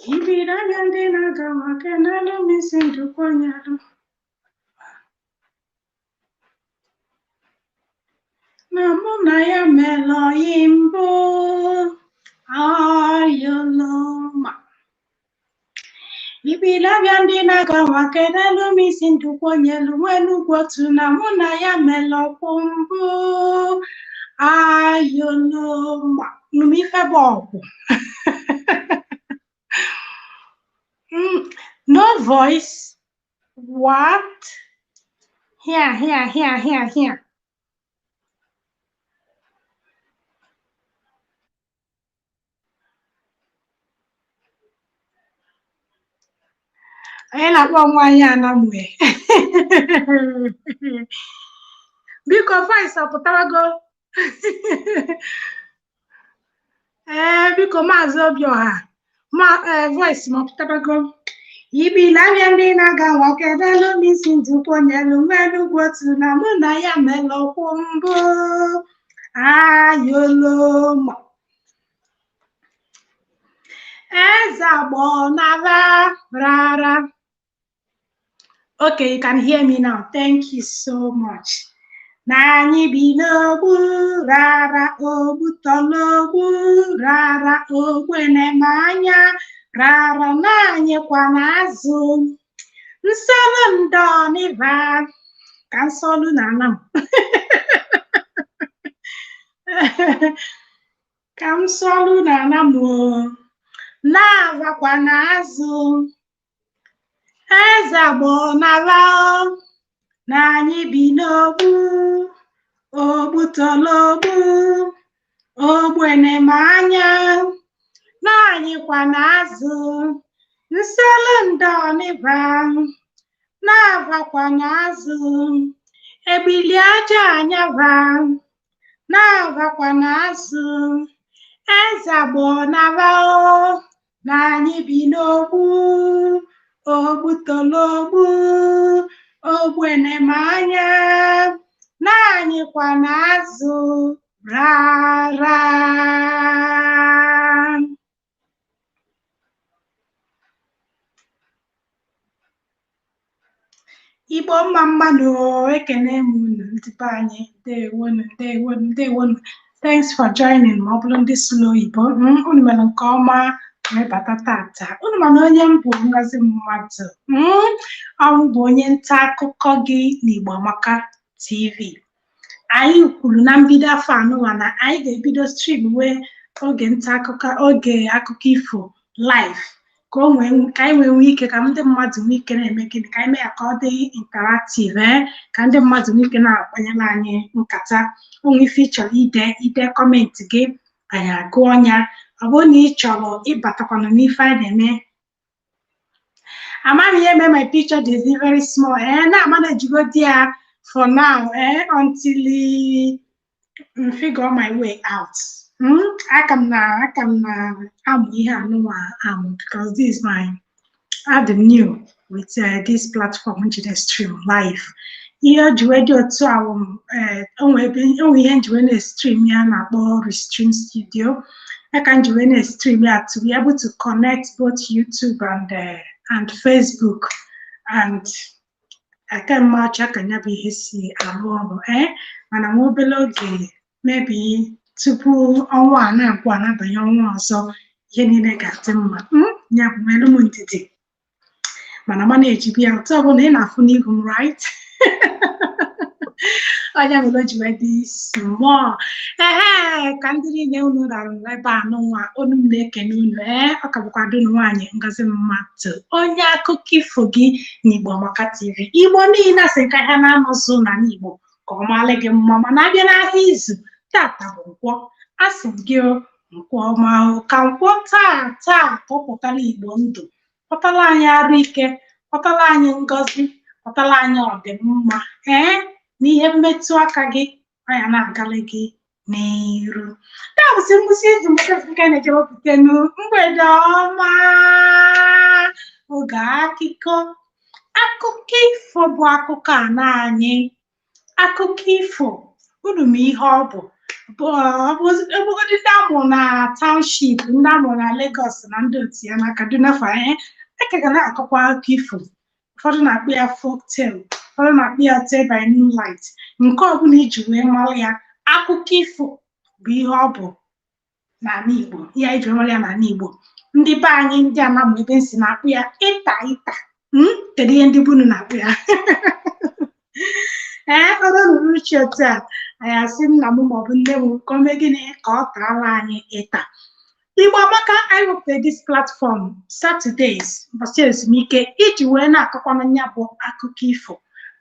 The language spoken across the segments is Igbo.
Ibira ndị na-aga maka n'alụ misi ndụkwanyalụ na mụ na ya melọyi mbụ ayọlọma. Ibira ndị na-aga maka n'alụ misi ndụkwanyalụ nwenugwu otu na mụ na ya melọkwụ mbụ ayọlọma. Numife bụ ọgwụ. No voice. What? Here. Anyị na-akpọ nwaanyị anamwe. Biko voice ọpụtarago. Biko Maazị Obiọha. Voice m ọpụtarago. Ibila ndị na-aga nwoke delu n'isi ndụkwanyelụ nwenugwu otu na mụ na ya melọkwụ mbụ ayọlọma. Eze agbọ nara rara. Okay, you can hear me now. Thank you so much. Na anyị bi n'ogbu rara ogbu tọlogbu rara ogbenema anya rara na-anyịkwa n'azụ nsọlụ ndọniva ka nsọlụ na-ana m ka nsọlụ na-ana m na-avakwa n'azụ eze agbọ nara na anyị bi n'ogbu ogbu tọlogbu ogbenema anya na-anyịkwa n'azụ nsọlụ ndọniva na-avakwa n'azụ ebili aja anyava na-avakwa n'azụ eze agbọ nara na anyị bi n'ogbu ogbu tọlogbu ogbenema anya na-anyịkwa n'azụ rara. Igbo mma mmadụ ekene m unu ndị be anyị ndewonu. Thanks for joining. Ma ọ bụrụ ndị slow Igbo unu mere nke ọma wee bata tata. Unu mana onye m bụ Ngozi Mmadụ. Ọrụ bụ onye nta akụkọ gị n'Igbo Amaka TV. Anyị kwuru na mbido afọ anụwa na anyị ga-ebido stream wee oge nta akụkọ oge akụkọ ifo live ka anyị nwee ike ka ndị mmadụ nwee ike na-eme gịnị ka anyị mee ya ka ọ dị interactive ka ndị mmadụ nwee ike na-akpanyere anyị nkata. Onwe ife ị chọrọ ide kọmentị gị anyị agụ ọnya. Ọ bụrụ na ị chọrọ ịbatakwana n'ife anyị na-eme amaghị ihe mee my picture is very small na-amana ejigo di ya for now until figure my way out. Aka m na amụ ihe anụnwa amụ because this is my add new with this platform njide stream live. Ihe ojiwe dị otu ahụ onwe ihe njiwe na-stream ya na-akpọ Restream Studio. Aka njiwe na-stream ya to be able to connect both YouTube and Facebook and aka mmacha ka ya bụ ihe si arụ ọrụ mana nwa obere oge maybe tupu ọnwa a na-agwụ anabanye ọnwa ọzọ ihe niile ga-adị mma. Ya bụ nwere m ndidi mana mana ejibi ya otu ọbụla ị na-afụ n'ihu m right. Onye mere o ji wee dị small ka ndị niile unu rarụ ebe a n'ụwa unu m na-ekene unu ọ ka bụkwa dunu nwaanyị Ngozi Mmadụ onye akụkọ ifo gị n'Igbo Amaka TV. Igbo niile asị ka ha na-anọzụ n'ala Igbo ka ọ maalị gị mma mana abịa n'ahịa izu tata bụ nkwọ asị gị nkwọ ọma ka nkwọ taa kpọpụtara Igbo ndụ kpọtara anyị arụ ike kpọtara anyị ngọzi kpọtara anyị ọdịmma n'ihe mmetụ aka gị anya na-agalị gị n'iru. Dabụsị ngwụsị izu nke na-ejewepụta mgbede ọma oge akụkọ ifo bụ akụkọ a na anyị akụkọ ifo unu ma ihe ọ bụ Ebugodi ndị amụ na township, ndị amụ na Lagos na ndị otu ya na Kaduna fa eke ga na-akọkwa akụkọ ifo. Ụfọdụ na-akpọ ya folk tale, ụfọdụ na-akpọ ya tale by moonlight. Nke ọbụla iji wee mara ya, akụkọ ifo bụ ihe ọ bụ n'ala Igbo, ihe anyị ji mara ya n'ala Igbo. Ndị be anyị ndị Anambra ebe si na-akpụ ya ịta ịta. Kedu ihe ndị bunu na-akpụ ya? Ọ rụrụ uche otu a, anyị asị nna m maọbụ nne m ka o mee gịnị ka ọ taala anyị ịta. Igbo amaka, anyị wepụtara dis platform Saturdays, ụbọchị ezumike, iji wee na-akọkwana ya bụ akụkọ ifo.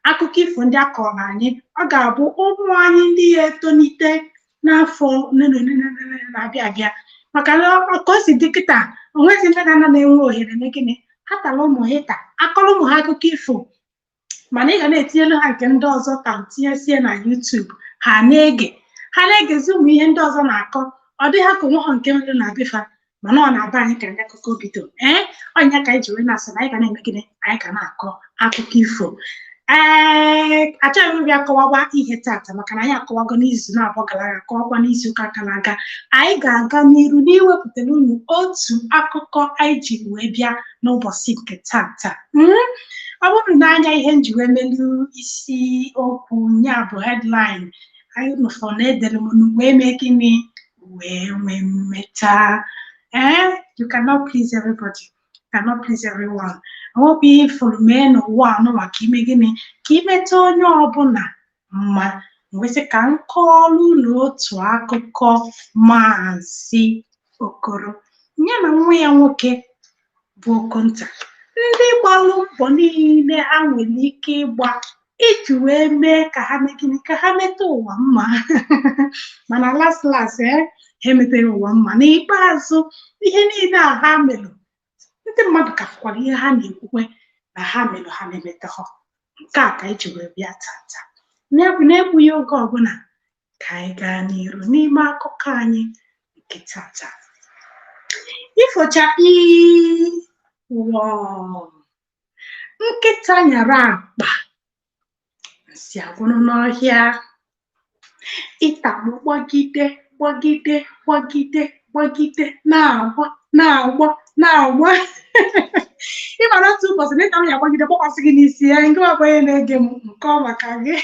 Akụkọ ifo ndị a kọrọ anyị, ọ ga-abụ ụmụ anyị ndị ya etonite n'afọ na-abịa abịa, maka na ka o si dị kịta, onwezi nne na nna na-enwe ohere na gịnị ha tara ụmụ ha ịta akọrọ ụmụ ha akụkọ ifo, mana ị ga na-etinyelu ha nke ndị ọzọ ka tinyesie na YouTube, ha na-egezi ụmụ ihe ndị ọzọ na-akọ. Ọ dịghị ha ka onwe ha nke nwere na befa, mana ọ na-aba anyị ka ndị akụkọ bido ọnya ka anyị ji wee na-asị na anyị ga na-eme gịnị, anyị ga na-akọ akụkọ ifo. Achọghị m ịbịa kọwawa ihe tata maka na anyị akọwago n'izu na-abụọ gara aga, kọwakwa n'izu ụka gara aga. Anyị ga-aga n'iru n'iwepụtara unu otu akụkọ anyị ji wee bịa n'ụbọchị nke tata. Ọ bụrụ na anya ihe m ji wee melu isi okwu ya bụ headline, anyị nụfọ na edere m wee mee gịnị wee nwee mmeta. You cannot please everybody, cannot please everyone. I hope you follow me n'ụwa anụ maka ime gịnị ka imeta onye ọbụla mma. Nwesị ka m kọọrọ unu otu akụkọ Maazị Okoro ya na nwa ya nwoke bụ Okonta, ndị gbalụ mbọ niile ha nwere ike ịgba iji wee mee ka ha mee gịnị, ka ha meta ụwa mma. Mana last ha emeteghị ụwa mma. N'ikpeazụ ihe niile a ha melụ, ndị mmadụ ka fụkwara ihe ha na-ekwukwe na ha melụ, ha na-emeta ha. Nke a ka anyị ji wee bịa tata, na-egbughị oge ọbụla, ka anyị gaa n'iru n'ime akụkọ anyị nke tata. Ifocha nkịta nyara akpa nsị agwụrụ n'ọhịa. Ịta m gbagide gbagide gbagide gbagide na-agba ịmara otu ụbọchị na ịta m ya gbagide gbakwasị gị n'isi ya, nke ọbụla na-ege m nke ọ maka gị.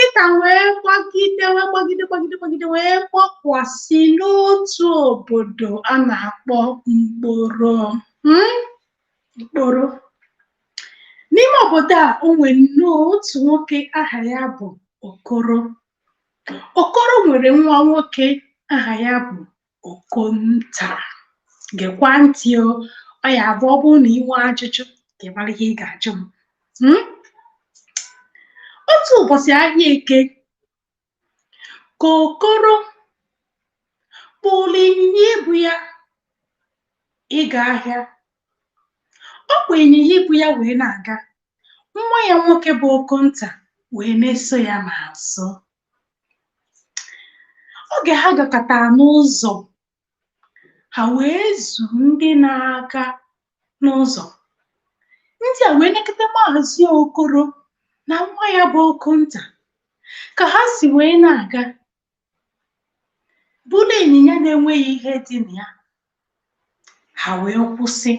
Ịta wee gbagide wee gbakwasị n'otu obodo a na-akpọ Mkporo. N'ime obodo a, o nwere nnọọ otu nwoke aha ya bụ Okoro. Okoro nwere nwa nwoke aha ya bụ Okonta. Gekwa ntị ọ ya abụ ọ bụrụ na ị nwee ajụjụ ka ị mara ihe ị ga-ajụ m. Otu ụbọchị ahịa Eke ka Okoro kpụrụ ịnyịnya ibu ya ịga ahịa. Ọ kpụ ịnyịnya ibu ya wee na-aga, nwa ya nwoke bụ Okonta wee na-eso ya n'azụ. Oge ha gakọtara n'ụzọ, ha wee zuru ndị na-aga n'ụzọ. Ndị a wee nekọta Maazị Okoro na nwa ya bụ Okonta ka ha si wee na-aga, bụrụ ịnyịnya na-enweghị ihe dị na ya. Ha wee kwụsị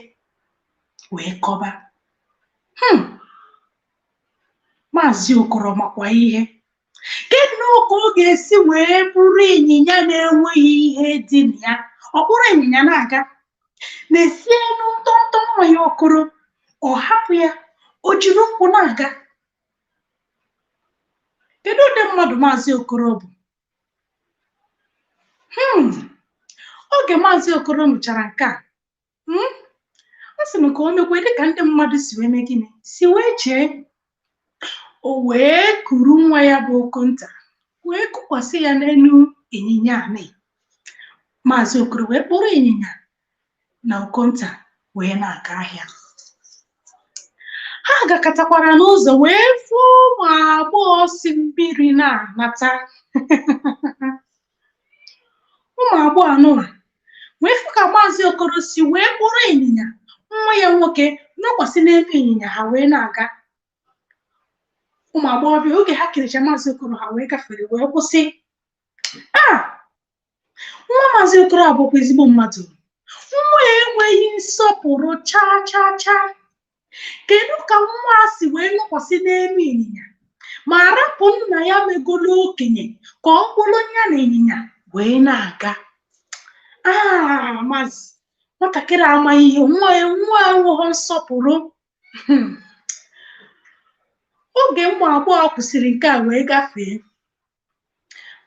wee kọba. Maazị Okoro makwa ihe. Kedu ka ọ ga-esi wee bụrụ ịnyịnya na-enweghị ihe dị na ya, ọ bụrụ ịnyịnya na-aga, na-esi elu ntọntọ nwa ya Okoro, ọ hapụ ya, o jiri ụkwụ na-aga? Kedu ụdị mmadụ Maazị Okoro bụ? Oge Maazị Okoro nụchara nke a, ọ sị na ka o mekwe dịka ndị mmadụ si wee mee gịnị, si wee chee. O wee kuru nwa ya bụ Okonta wee kụkwasị ya n'elu ịnyịnya anị. Maazị Okoro wee kpụrụ ịnyịnya na Okonta wee na-aga ahịa. Ha gakọtakwara n'ụzọ wee fụ ụmụ agbọghọ si mmiri na-anata. Ụmụ agbọghọ anụwa wee fụ ka Maazị Okoro si wee kpụrụ ịnyịnya nwa ya nwoke nọkwasị n'elu ịnyịnya, ha wee na-aga. Ụmụ agbọghọbịa oge ha kiricha Maazị Okoro, ha wee gafere wee kwụsị. nwa Maazị Okoro abụkwa ezigbo mmadụ. Nwa ya enweghị nsọpụrụ chaa chaa chaa. Kedu ka nwa a si wee nọkwasị n'elu ịnyịnya ma rapụ nna ya megolo okenye ka ọ bụrụ ya na ịnyịnya wee na-aga? Maazị, nwatakịrị amaghị ihe, nwa enweghị nsọpụrụ. Oge ụmụ agbọghọ kwụsịrị nke a wee gafee,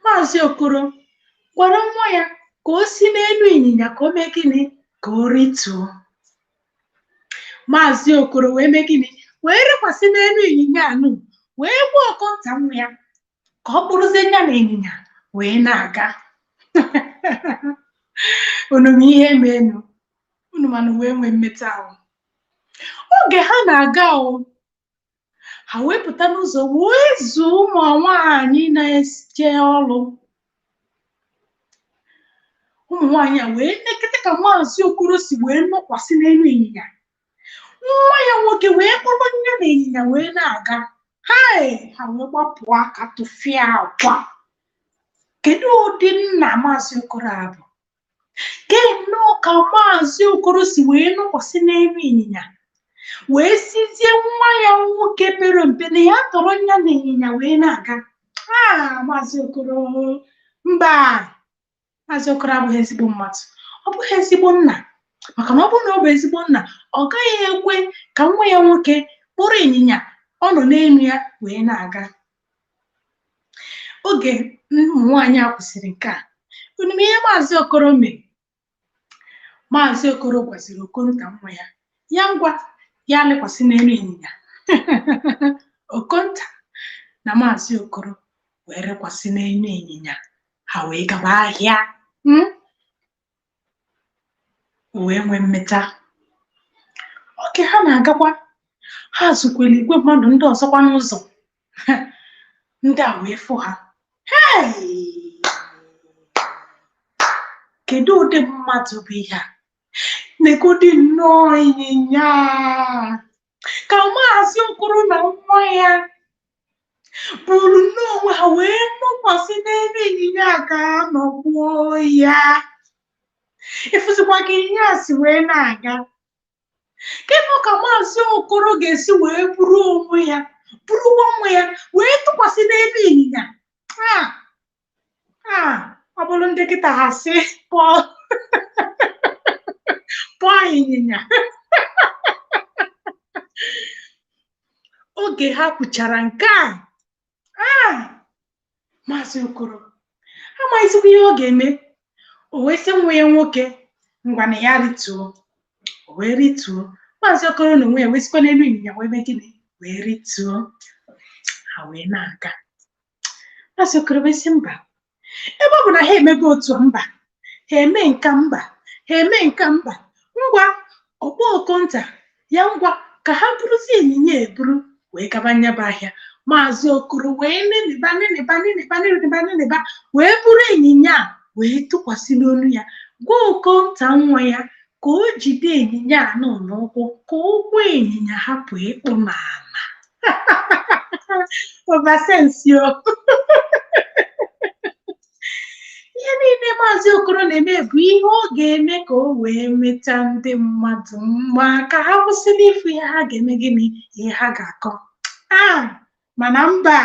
Maazị Okoro gwara nwa ya ka o si n'elu ịnyịnya ka o mee gịnị? Ka o rituo. Maazị Okoro wee mee gịnị? Wee rịkwasị n'elu ịnyịnya anụ wee gwa ọkọnta nwa ya ka ọ bụrụzie ya na ịnyịnya wee na-aga. Unu ma ihe meenụ? Unu mana wee nwee mmetụ ahụ. Oge ha na-aga ha wee pụta n'ụzọ wee zuo ụmụ nwaanyị na-eje ọrụ. Ụmụ nwaanyị a wee nekete ka Maazị Okoro si wee nọkwasị n'elu ịnyịnya. Nwa ya nwoke wee kpọrọ ya na ịnyịnya wee na-aga. Ha wee gbapụ aka tụfịa akwa. Kedu ụdị nna Maazị Okoro abụ? Nnọọ ka Maazị Okoro si wee nọkwasị n'elu ịnyịnya wee sizie nwa ya nwoke pere mpe na ya tọrọ ya na ịnyịnya wee na-aga. Maazị Okoro, mba, Maazị Okoro abụghị ezigbo mmadụ, ọ bụghị ezigbo nna. Maka na ọ bụrụ na ọ bụ ezigbo nna, ọ gaghị ekwe ka nwa ya nwoke kpụrụ ịnyịnya ọ nọ n'elu ya wee na-aga. Oge ụmụ nwaanyị a kwụsịrị nke a, unu ma ihe Maazị Okoro mere? Maazị Okoro gwaziri Okonta nwa ya, ya ngwa ya lekwasị n'elu ịnyịnya. Okonta na Maazị Okoro wee lekwasị n'elu ịnyịnya, ha wee gaba ahịa. Wee nwee mmeta. Oge ha na-agakwa, ha zukwere igwe mmadụ ndị ọzọkwa n'ụzọ. Ndị a wee fụ ha. Kedu ụdị mmadụ bụ ihe a? Negodi nnọọ ịnyịnya ka Maazị Okoro na nwa ya buru nnọọ onwe ha wee nọkwasị n'elu ịnyịnya ka nọgbuo ya. Ịfụzikwa ka ịnyịnya si wee na-aga. Kedu ka Maazị Okoro ga-esi wee buru onwe ya, burukwa nwa ya wee tụkwasị n'elu ịnyịnya? Ọ bụrụ ndị kịta ha sị pụọ ịnyịnya. Oge ha kwuchara nke a, Maazị Okoro amaghịzikwa ihe ọ ga-eme. O wee sị nwa ya nwoke, ngwa na ya rituo. O wee rituo. Maazị Okoro na onwe ya wee sikwa n'elu ịnyịnya wee mee gịnị? Wee rituo. Ha wee na-aga. Maazị Okoro wee sị mba, ebe ọ bụ na ha emego otu mba, ha eme nka mba, ha eme nka mba, ngwa ọkpọ Okonta ya ngwa ka ha buruzie ịnyịnya eburu wee gaba nyaba ahịa. Maazị Okoro wee neneba wee buru ịnyịnya wee tụkwasị n'olu ya, gwa Okonta nwa ya ka o jide ịnyịnya anọ n'ụkwụ ka ụkwụ ịnyịnya hapụ ịkpụ n'ala. Obasensio. Ihe niile Maazị Okoro na-eme bụ ihe ọ ga-eme ka o wee meta ndị mmadụ mma, ka ha kwụsị n'ifu ihe ha ga-eme gịnị? Ihe ha ga-akọ. Mana mba,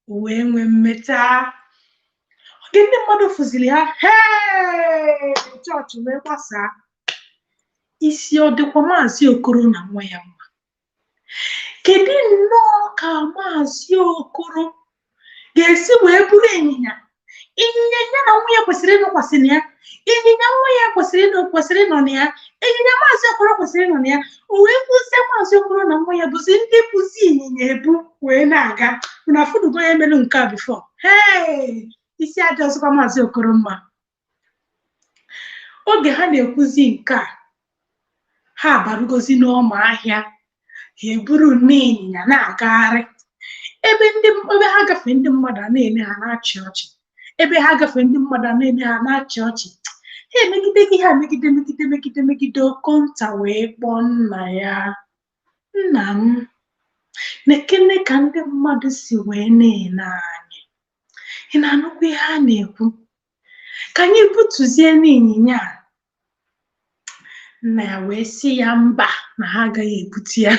o wee nwee mmeta. Oge ndị mmadụ fụziri ha, chọọchị wee gbasaa. Isi ọ dịkwa Maazị Okoro na nwa ya mma? Kedu nnọọ ka Maazị Okoro ga-esi wee bụrụ ịnyịnya ya na nwa ya kwesịrị ịnọkwasị na ya, ịnyịnya nwa ya kwesịrị ịnọ na ya, ịnyịnya Maazị Okoro kwesịrị ịnọ na ya. O wee kwụsị Maazị Okoro na nwa ya bụzi ndị bụzi ịnyịnya ebu wee na-aga. Na fụdugo ya emelu nke a bifọ. Isi aja ọzọkwa Maazị Okoro mma. Oge ha na-ekwuzi nke a, ha barugozi n'ọma ahịa. Ha eburu n'ịnyịnya na-agagharị. Ebe ha gafee ndị mmadụ a na-ele ha na-achị ọchị. Ebe ha gafee ndị mmadụ a na-ele ha na-achị ọchị. Ha emegide ha megide. Okonta wee kpọọ nna ya, nna m, na-ekene ka ndị mmadụ si wee na-ele anyị. Ị na-anụkwa ihe ha na-ekwu? ka anyị butuzie n'ịnyịnya a. Nna ya wee sị ya mba na ha agaghị ebute ya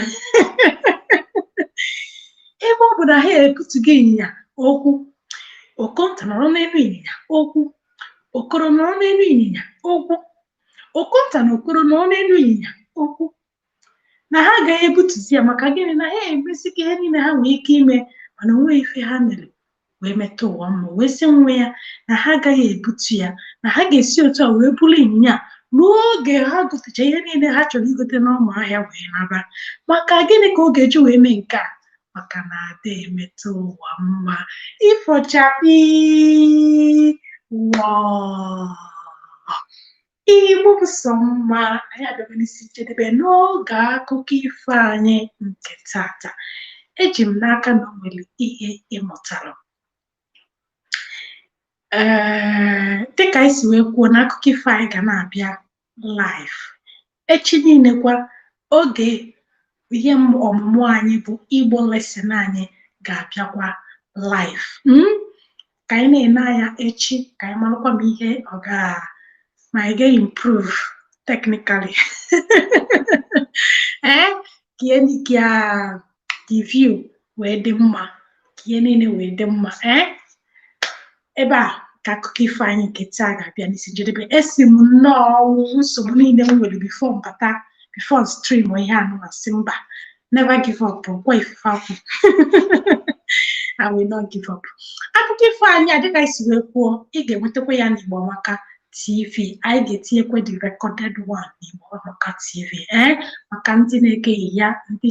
ebe ọ bụ na ha ebutugo ịnyịnya okwu. Okonta nọrọ n'elu ịnyịnya okwu, Okoro nọrọ n'elu ịnyịnya okwu, Okonta na Okoro nọrọ n'elu ịnyịnya okwu na ha agaghị ebutuzi ya. Maka gịnị? Na ha emesigo ihe niile ha nwee ike ime, mana onweghị ife ha mere wee metụ ụwa mma. Wee sị nwe ya na ha agaghị ebutu ya, na ha ga-esi otu a wee buru ịnyịnya n'oge ha gotecha ihe niile ha chọrọ igote n'ọma ahịa wee naba. Maka gịnị ka ọ ga-eji wee mee nke a? Maka na ada emetụ ụwa mma. Ịfọchakpi Igbo bụ sọ mma. Anyị abịago n'isi njedebe n'oge akụkọ ifo anyị nke tata. Eji m n'aka na o nwere ihe ịmụtara. Dịka anyị si wee kwuo n'akụkọ ifo anyị ga na-abịa live echi niile kwa. Oge ihe ọmụmụ anyị bụ Igbo lesson anyị ga-abịakwa live. Ka anyị na-ene anya echi ka anyị marakwa m ihe ọ ma ị ga-improve technically ka view wee dị mma, ka ihe niile wee dị mma. Ebe a ka akụkọ ifo anyị nke taa ga-abịa n'isi njedebe. Esi m nnọọ nsogbu niile m nwere before stream ihe anụ asị mba, never give up. Gwa ifufe akwụ I will not give up. Akụkọ ifo anyị adịka isi wee kwuo, ị ga-enwetakwa ya n'Igbo Amaka TV. Anyị ga-etinyekwa the recorded one n'Igbo Amaka TV. Maka ndị na-egeghị ya, ndị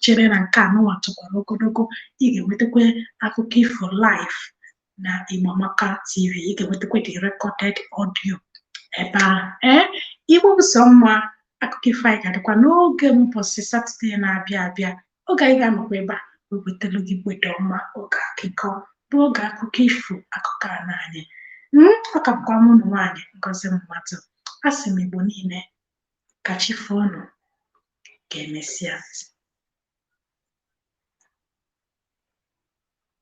chere na nke anụnwa tụkwara ogologo, ị ga-enwetakwa akụkọ ifo live na Igbo Amaka TV. Ị ga-enwetakwa the recorded audio ebe ahụ. Igbo bụ sọ mma. Akụkọ ifo anyị ga-adịkwa n'oge ụbọchị Satọde na-abịa abịa. Oge anyị ga-anọkwa ebe a wewetara gị mgbede ọma, oge akụkọ bụ oge akụkọ ifo, akụkọ a n'anyị. Ọ ka bụkwa mụ na nwaanyị Ngozi Mmadụ. Asị m Igbo niile ka chi foo unu, ka emesịa.